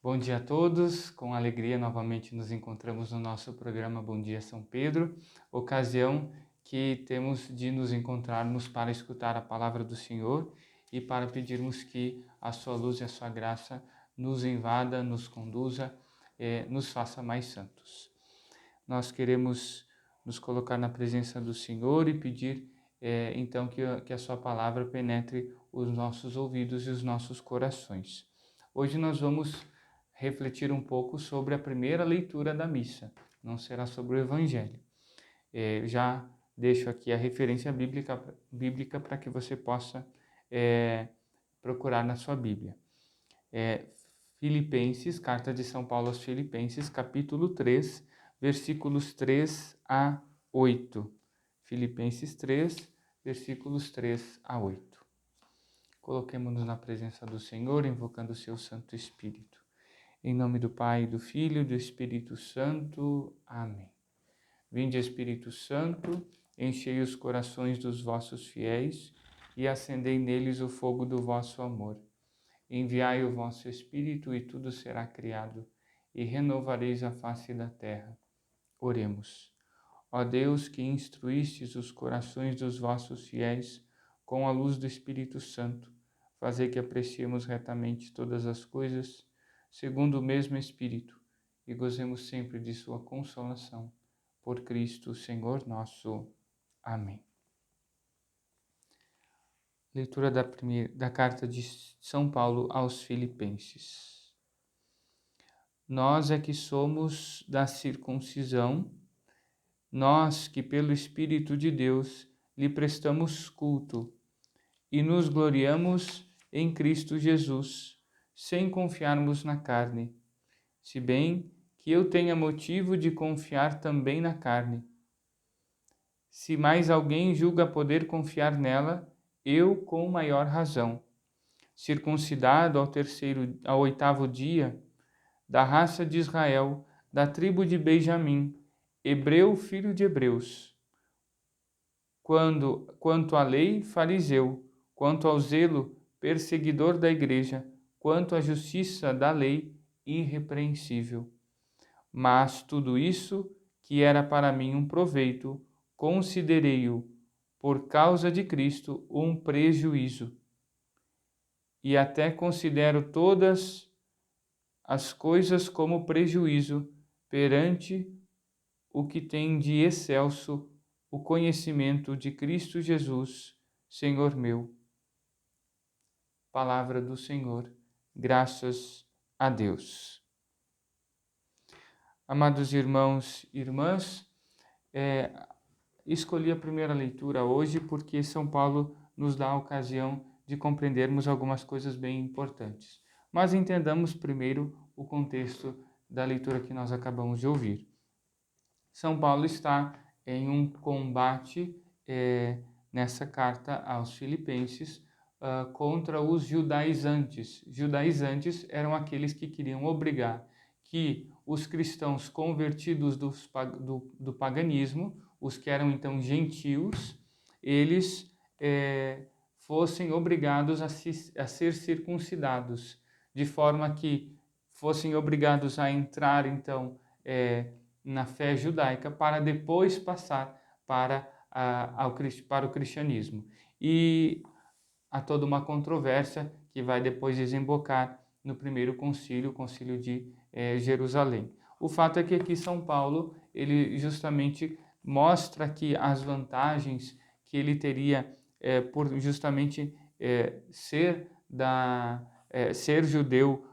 Bom dia a todos, com alegria novamente nos encontramos no nosso programa Bom Dia São Pedro, ocasião que temos de nos encontrarmos para escutar a palavra do Senhor e para pedirmos que a sua luz e a sua graça nos invada, nos conduza, nos faça mais santos. Nós queremos nos colocar na presença do Senhor e pedir então que a sua palavra penetre os nossos ouvidos e os nossos corações. Hoje nós vamos refletir um pouco sobre a primeira leitura da missa, não será sobre o Evangelho. Já deixo aqui a referência bíblica para que você possa procurar na sua Bíblia. Filipenses, carta de São Paulo aos Filipenses, capítulo 3, versículos 3 a 8. Filipenses 3, versículos 3 a 8. Coloquemo-nos na presença do Senhor, invocando o seu Santo Espírito. Em nome do Pai, do Filho e do Espírito Santo. Amém. Vinde, Espírito Santo, enchei os corações dos vossos fiéis e acendei neles o fogo do vosso amor. Enviai o vosso Espírito e tudo será criado, e renovareis a face da terra. Oremos. Ó Deus, que instruístes os corações dos vossos fiéis com a luz do Espírito Santo, fazei que apreciemos retamente todas as coisas, segundo o mesmo Espírito, e gozemos sempre de sua consolação. Por Cristo, Senhor nosso. Amém. Leitura da carta de São Paulo aos Filipenses. Nós é que somos da circuncisão, nós que pelo Espírito de Deus lhe prestamos culto e nos gloriamos em Cristo Jesus, sem confiarmos na carne, se bem que eu tenha motivo de confiar também na carne. Se mais alguém julga poder confiar nela, eu com maior razão. Circuncidado ao 8º dia, da raça de Israel, da tribo de Benjamim, hebreu, filho de hebreus. Quanto à lei, fariseu, quanto ao zelo, perseguidor da igreja, quanto à justiça da lei, irrepreensível. Mas tudo isso, que era para mim um proveito, considerei-o, por causa de Cristo, um prejuízo. E até considero todas as coisas como prejuízo perante o que tem de excelso o conhecimento de Cristo Jesus, Senhor meu. Palavra do Senhor, graças a Deus. Amados irmãos e irmãs, escolhi a primeira leitura hoje porque São Paulo nos dá a ocasião de compreendermos algumas coisas bem importantes. Mas entendamos primeiro o contexto da leitura que nós acabamos de ouvir. São Paulo está em um combate nessa carta aos Filipenses contra os judaizantes. Judaizantes eram aqueles que queriam obrigar que os cristãos convertidos do paganismo, os que eram então gentios, eles fossem obrigados a ser circuncidados, de forma que fossem obrigados a entrar então na fé judaica para depois passar para o cristianismo. E há toda uma controvérsia que vai depois desembocar no primeiro concílio, o concílio de Jerusalém. O fato é que aqui São Paulo, ele justamente mostra que as vantagens que ele teria por justamente ser judeu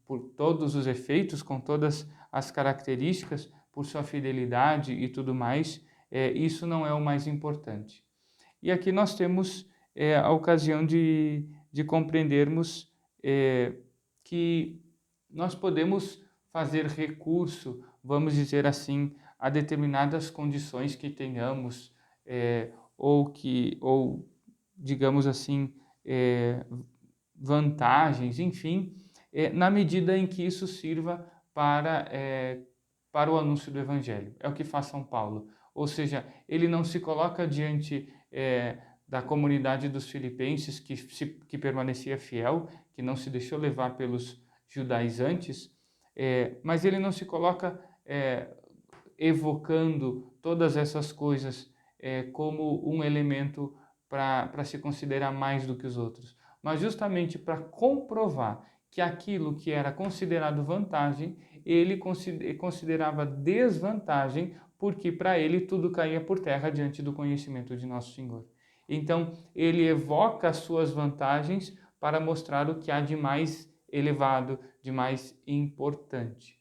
por todos os efeitos, com todas as características, por sua fidelidade e tudo mais, isso não é o mais importante. E aqui nós temos a ocasião de compreendermos que nós podemos fazer recurso, vamos dizer assim, a determinadas condições que tenhamos, ou digamos assim, vantagens, enfim, na medida em que isso sirva para o anúncio do Evangelho. É o que faz São Paulo. Ou seja, ele não se coloca diante da comunidade dos filipenses que permanecia fiel, que não se deixou levar pelos judaizantes, mas ele não se coloca evocando todas essas coisas como um elemento para se considerar mais do que os outros, mas justamente para comprovar que aquilo que era considerado vantagem, ele considerava desvantagem, porque para ele tudo caía por terra diante do conhecimento de Nosso Senhor. Então, ele evoca as suas vantagens para mostrar o que há de mais elevado, de mais importante.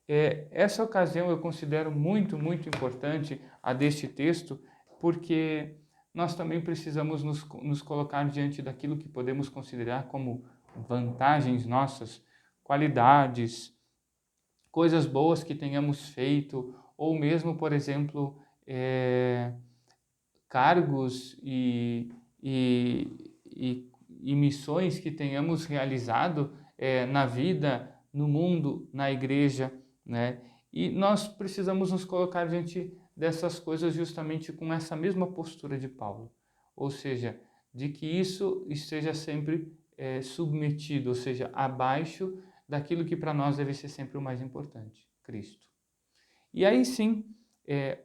Essa ocasião eu considero muito, muito importante, a deste texto, porque nós também precisamos nos colocar diante daquilo que podemos considerar como vantagens nossas, qualidades, coisas boas que tenhamos feito, ou mesmo, por exemplo, cargos e missões que tenhamos realizado na vida, no mundo, na igreja, né? E nós precisamos nos colocar diante dessas coisas justamente com essa mesma postura de Paulo, ou seja, de que isso esteja sempre submetido, ou seja, abaixo daquilo que para nós deve ser sempre o mais importante, Cristo. E aí sim,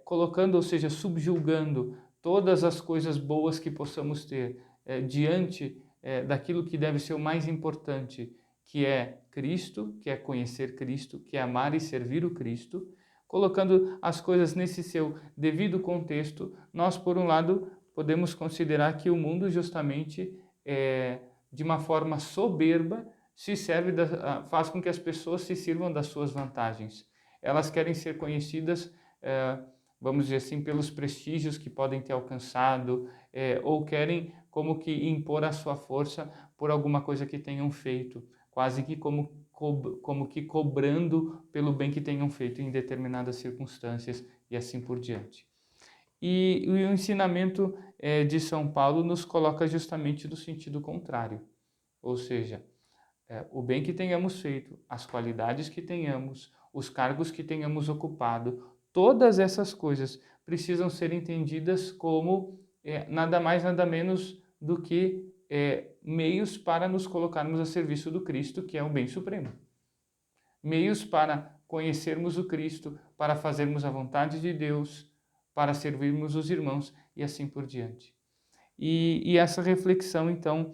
colocando, ou seja, subjulgando todas as coisas boas que possamos ter diante daquilo que deve ser o mais importante, que é Cristo, que é conhecer Cristo, que é amar e servir o Cristo, colocando as coisas nesse seu devido contexto, nós, por um lado, podemos considerar que o mundo justamente, de uma forma soberba, faz com que as pessoas se sirvam das suas vantagens. Elas querem ser conhecidas, vamos dizer assim, pelos prestígios que podem ter alcançado, ou querem como que impor a sua força por alguma coisa que tenham feito, quase que como que cobrando pelo bem que tenham feito em determinadas circunstâncias e assim por diante. E o ensinamento de São Paulo nos coloca justamente no sentido contrário, ou seja, o bem que tenhamos feito, as qualidades que tenhamos, os cargos que tenhamos ocupado, todas essas coisas precisam ser entendidas como nada mais, nada menos do que meios para nos colocarmos a serviço do Cristo, que é o bem supremo. Meios para conhecermos o Cristo, para fazermos a vontade de Deus, para servirmos os irmãos e assim por diante. E essa reflexão, então,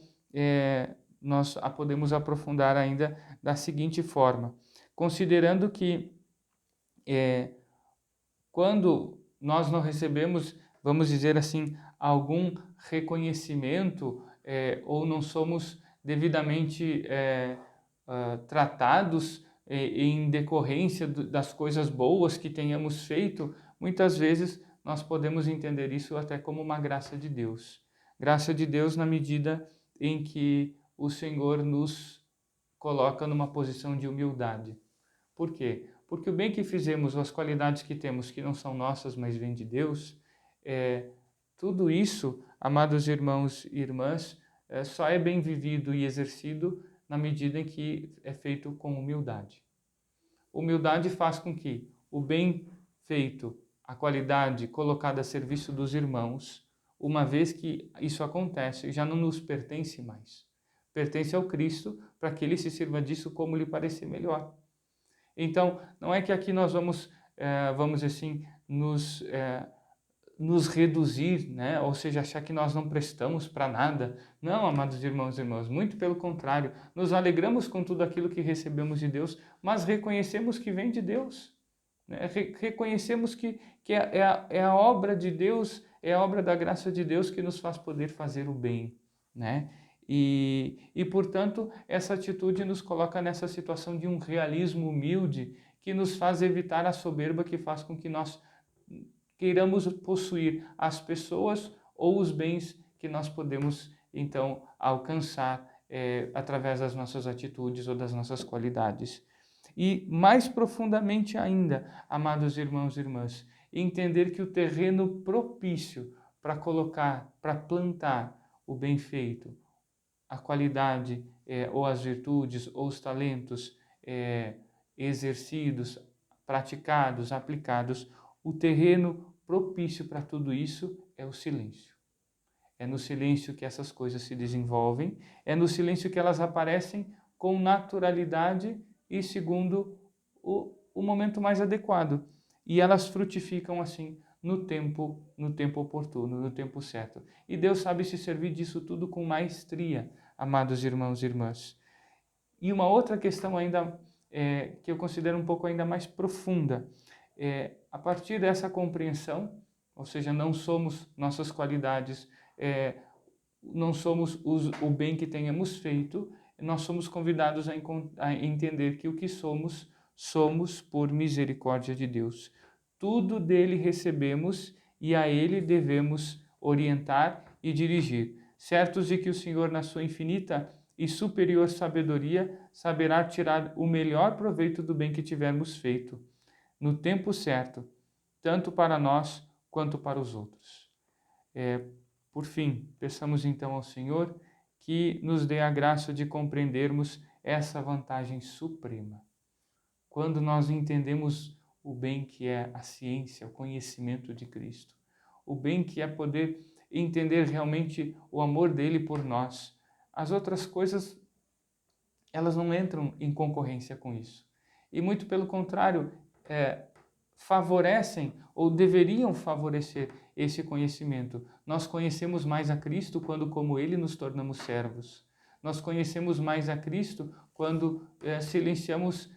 nós a podemos aprofundar ainda da seguinte forma, considerando que quando nós não recebemos, vamos dizer assim, algum reconhecimento ou não somos devidamente tratados em decorrência das coisas boas que tenhamos feito, muitas vezes nós podemos entender isso até como uma graça de Deus. Graça de Deus na medida em que o Senhor nos coloca numa posição de humildade. Por quê? Porque o bem que fizemos, as qualidades que temos, que não são nossas, mas vêm de Deus, tudo isso, amados irmãos e irmãs, só é bem vivido e exercido na medida em que é feito com humildade. Humildade faz com que o bem feito, a qualidade colocada a serviço dos irmãos, uma vez que isso acontece, já não nos pertence mais. Pertence ao Cristo para que ele se sirva disso como lhe parecer melhor. Então, não é que aqui nós vamos, vamos dizer assim, nos reduzir, né? Ou seja, achar que nós não prestamos para nada. Não, amados irmãos e irmãs, muito pelo contrário. Nos alegramos com tudo aquilo que recebemos de Deus, mas reconhecemos que vem de Deus. Né? Reconhecemos que é a obra de Deus, é a obra da graça de Deus que nos faz poder fazer o bem, né? E, portanto, essa atitude nos coloca nessa situação de um realismo humilde que nos faz evitar a soberba que faz com que nós queiramos possuir as pessoas ou os bens que nós podemos, então, alcançar através das nossas atitudes ou das nossas qualidades. E mais profundamente ainda, amados irmãos e irmãs, entender que o terreno propício para colocar, para plantar o bem feito, a qualidade ou as virtudes ou os talentos exercidos, praticados, aplicados, o terreno propício para tudo isso é o silêncio. É no silêncio que essas coisas se desenvolvem, é no silêncio que elas aparecem com naturalidade e segundo o momento mais adequado. E elas frutificam assim no tempo oportuno, no tempo certo. E Deus sabe se servir disso tudo com maestria, amados irmãos e irmãs. E uma outra questão ainda que eu considero um pouco ainda mais profunda, a partir dessa compreensão, ou seja, não somos nossas qualidades, não somos o bem que tenhamos feito, nós somos convidados a entender que o que somos, somos por misericórdia de Deus. Tudo dele recebemos e a ele devemos orientar e dirigir, certos de que o Senhor, na sua infinita e superior sabedoria, saberá tirar o melhor proveito do bem que tivermos feito, no tempo certo, tanto para nós quanto para os outros. Por fim, peçamos então ao Senhor que nos dê a graça de compreendermos essa vantagem suprema. Quando nós entendemos o bem que é a ciência, o conhecimento de Cristo, o bem que é poder entender realmente o amor dele por nós, as outras coisas, elas não entram em concorrência com isso. E muito pelo contrário, favorecem ou deveriam favorecer esse conhecimento. Nós conhecemos mais a Cristo quando, como Ele, nos tornamos servos. Nós conhecemos mais a Cristo quando silenciamos,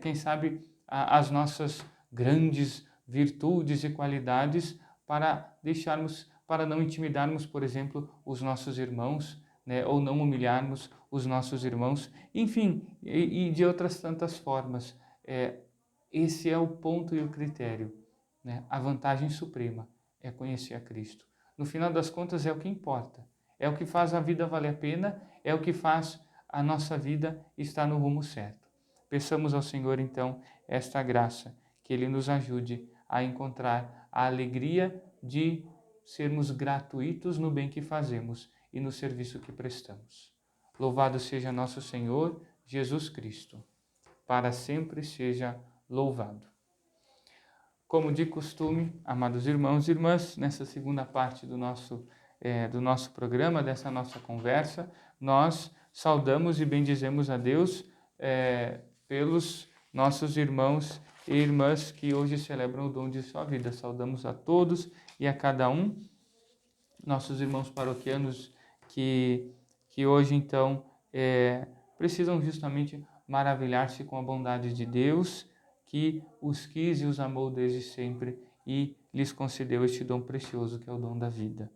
quem sabe, as nossas grandes virtudes e qualidades para não intimidarmos, por exemplo, os nossos irmãos, né, ou não humilharmos os nossos irmãos, enfim, e de outras tantas formas. Esse é o ponto e o critério, né? A vantagem suprema é conhecer a Cristo. No final das contas, é o que importa. É o que faz a vida valer a pena, é o que faz a nossa vida estar no rumo certo. Peçamos ao Senhor, então, esta graça, que Ele nos ajude a encontrar a alegria de sermos gratuitos no bem que fazemos e no serviço que prestamos. Louvado seja nosso Senhor Jesus Cristo. Para sempre seja louvado. Como de costume, amados irmãos e irmãs, nessa segunda parte do nosso programa, dessa nossa conversa, nós saudamos e bendizemos a Deus pelos nossos irmãos e irmãs que hoje celebram o dom de sua vida. Saudamos a todos e a cada um, nossos irmãos paroquianos que hoje então precisam justamente maravilhar-se com a bondade de Deus, que os quis e os amou desde sempre e lhes concedeu este dom precioso que é o dom da vida.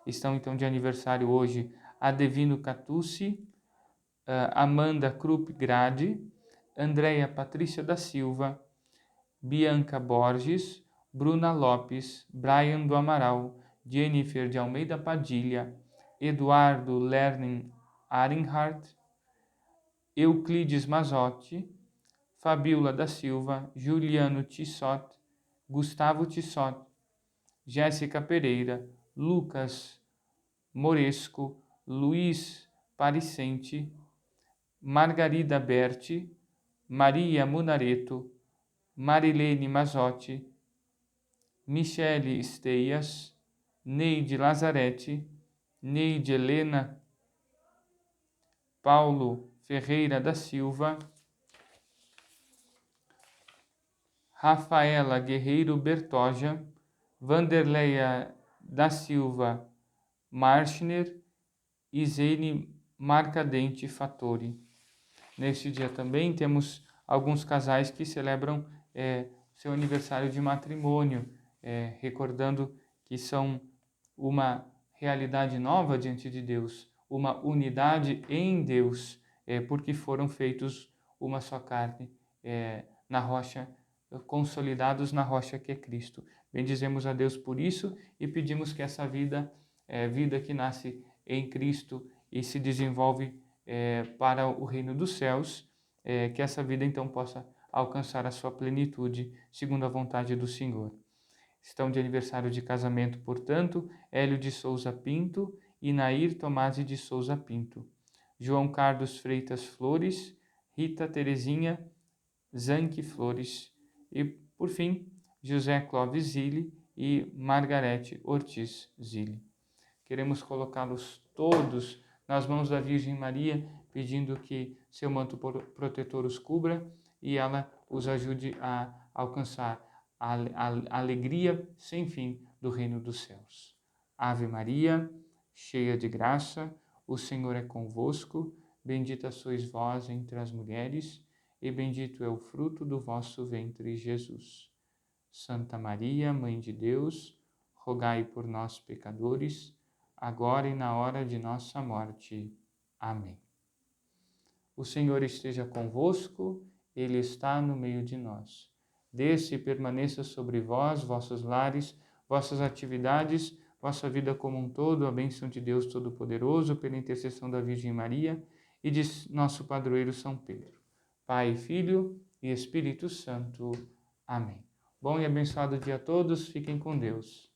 Estão então de aniversário hoje Adevino Catucci, Amanda Krupp Grade, Andréia Patrícia da Silva, Bianca Borges, Bruna Lopes, Brian do Amaral, Jennifer de Almeida Padilha, Eduardo Lernen Arinhardt, Euclides Mazotti, Fabiola da Silva, Juliano Tissot, Gustavo Tissot, Jéssica Pereira, Lucas Moresco, Luiz Paricente, Margarida Berti, Maria Munareto, Marilene Mazotti, Michele Esteias, Neide Lazarete, Neide Helena, Paulo Ferreira da Silva, Rafaela Guerreiro Bertoja, Vanderleia da Silva Marschner e Zene Marcadente Fattori. Neste dia também temos alguns casais que celebram seu aniversário de matrimônio, recordando que são uma realidade nova diante de Deus, uma unidade em Deus, porque foram feitos uma só carne na rocha, consolidados na rocha que é Cristo. Bendizemos a Deus por isso e pedimos que essa vida que nasce em Cristo e se desenvolve para o reino dos céus, que essa vida então possa alcançar a sua plenitude, segundo a vontade do Senhor. Estão de aniversário de casamento, portanto, Hélio de Souza Pinto e Nair Tomasi de Souza Pinto, João Carlos Freitas Flores, Rita Terezinha Zanque Flores e, por fim, José Clóvis Zilli e Margarete Ortiz Zilli. Queremos colocá-los todos nas mãos da Virgem Maria, pedindo que seu manto protetor os cubra e ela os ajude a alcançar a alegria sem fim do reino dos céus. Ave Maria, cheia de graça, o Senhor é convosco, bendita sois vós entre as mulheres, e bendito é o fruto do vosso ventre, Jesus. Santa Maria, Mãe de Deus, rogai por nós, pecadores, agora e na hora de nossa morte. Amém. O Senhor esteja convosco, Ele está no meio de nós. Desça e permaneça sobre vós, vossos lares, vossas atividades, vossa vida como um todo, a bênção de Deus Todo-Poderoso, pela intercessão da Virgem Maria e de nosso padroeiro São Pedro. Pai, Filho e Espírito Santo. Amém. Bom e abençoado dia a todos. Fiquem com Deus.